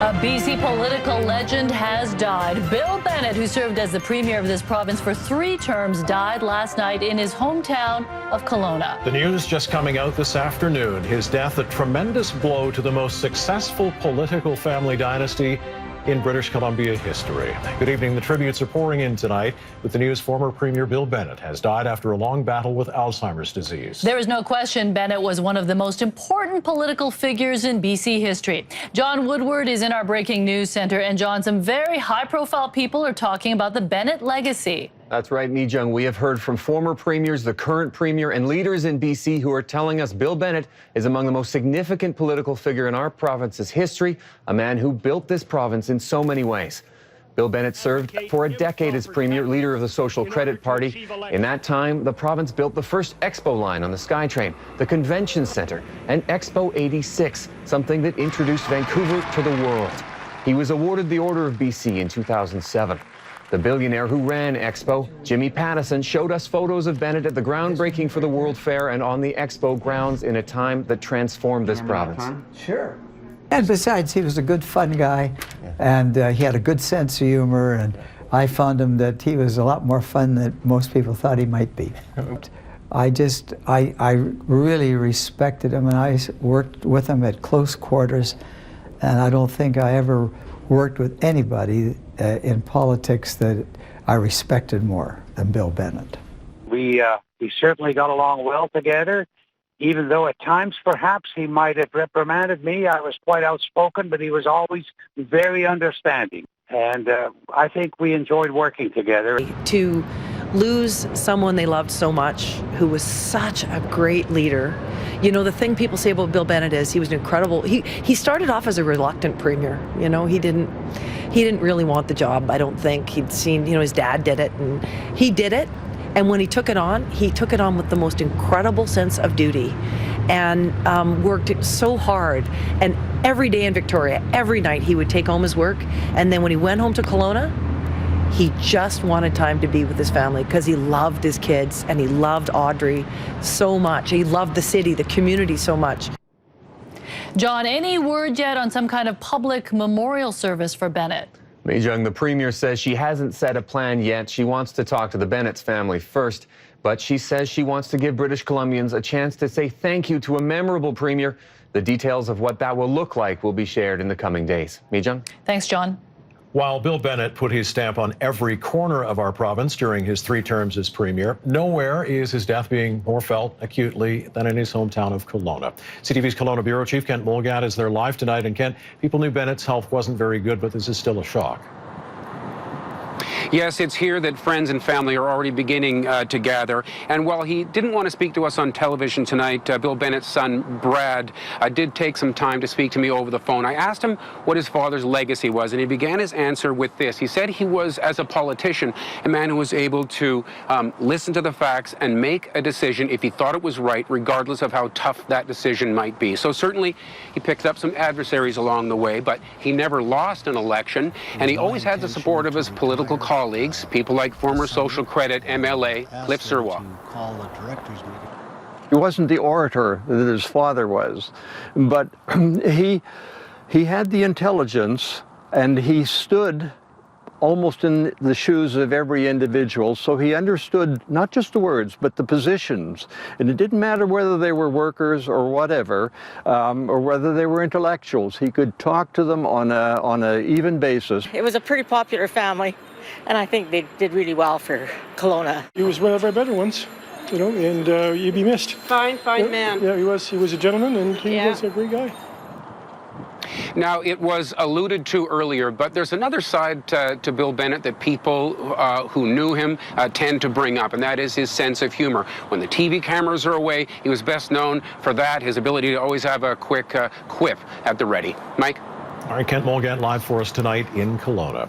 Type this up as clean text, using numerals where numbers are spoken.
A BC political legend has died. Bill Bennett, who served as the premier of this province for 3 terms, died last night in his hometown of Kelowna. The news just coming out this afternoon. His death, a tremendous blow to the most successful political family dynasty in British Columbia history. Good evening. The tributes are pouring in tonight with the news former Premier Bill Bennett has died after a long battle with Alzheimer's disease. There is no question Bennett was one of the most important political figures in BC history. John Woodward is in our breaking news center. And John, some very high-profile people are talking about the Bennett legacy. That's right, Mijung. We have heard from former premiers, the current premier, and leaders in BC who are telling us Bill Bennett is among the most significant political figure in our province's history, a man who built this province in so many ways. Bill Bennett served for a decade as premier, leader of the Social Credit Party. In that time, the province built the first Expo line on the SkyTrain, the Convention Centre, and Expo 86, something that introduced Vancouver to the world. He was awarded the Order of BC in 2007. The billionaire who ran Expo, Jimmy Pattison, showed us photos of Bennett at the groundbreaking for the World Fair and on the Expo grounds in a time that transformed this province. Sure. And besides, he was a good, fun guy, and he had a good sense of humor, and I found him that he was a lot more fun than most people thought he might be. I really respected him, and I worked with him at close quarters, and I don't think I ever worked with anybody in politics that I respected more than Bill Bennett. We certainly got along well together, even though at times perhaps he might have reprimanded me. I was quite outspoken, but he was always very understanding. And I think we enjoyed working together. To lose someone they loved so much, who was such a great leader. You know, the thing people say about Bill Bennett is he was incredible. He started off as a reluctant premier. You know, he didn't really want the job, I don't think. He'd seen, you know, his dad did it, and he did it. And when he took it on with the most incredible sense of duty, and worked so hard. And every day in Victoria, every night, he would take home his work. And then when he went home to Kelowna, he just wanted time to be with his family because he loved his kids and he loved Audrey so much. He loved the city, the community so much. John, any word yet on some kind of public memorial service for Bennett? Mijung, the premier says she hasn't set a plan yet. She wants to talk to the Bennett's family first, but she says she wants to give British Columbians a chance to say thank you to a memorable premier. The details of what that will look like will be shared in the coming days. Mijung? Thanks, John. While Bill Bennett put his stamp on every corner of our province during his 3 terms as premier, nowhere is his death being more felt acutely than in his hometown of Kelowna. CTV's Kelowna Bureau Chief Kent Mulgat is there live tonight. And Kent, people knew Bennett's health wasn't very good, but this is still a shock. Yes, it's here that friends and family are already beginning to gather. And while he didn't want to speak to us on television tonight, Bill Bennett's son, Brad, did take some time to speak to me over the phone. I asked him what his father's legacy was, and he began his answer with this. He said he was, as a politician, a man who was able to listen to the facts and make a decision if he thought it was right, regardless of how tough that decision might be. So certainly he picked up some adversaries along the way, but he never lost an election, and he always had the support of his political colleagues, people like former Social Credit MLA Cliff Sirwa. He wasn't the orator that his father was, but he had the intelligence, and he stood almost in the shoes of every individual, so he understood not just the words, but the positions. And it didn't matter whether they were workers or whatever, or whether they were intellectuals. He could talk to them on a even basis. It was a pretty popular family, and I think they did really well for Kelowna. He was one of our better ones, you know, and you'd be missed. Fine man. Yeah, he was a gentleman, and he was a great guy. Now, it was alluded to earlier, but there's another side to Bill Bennett that people who knew him tend to bring up, and that is his sense of humor. When the TV cameras are away, he was best known for that, his ability to always have a quick quip at the ready. Mike? All right, Kent Mulgat live for us tonight in Kelowna.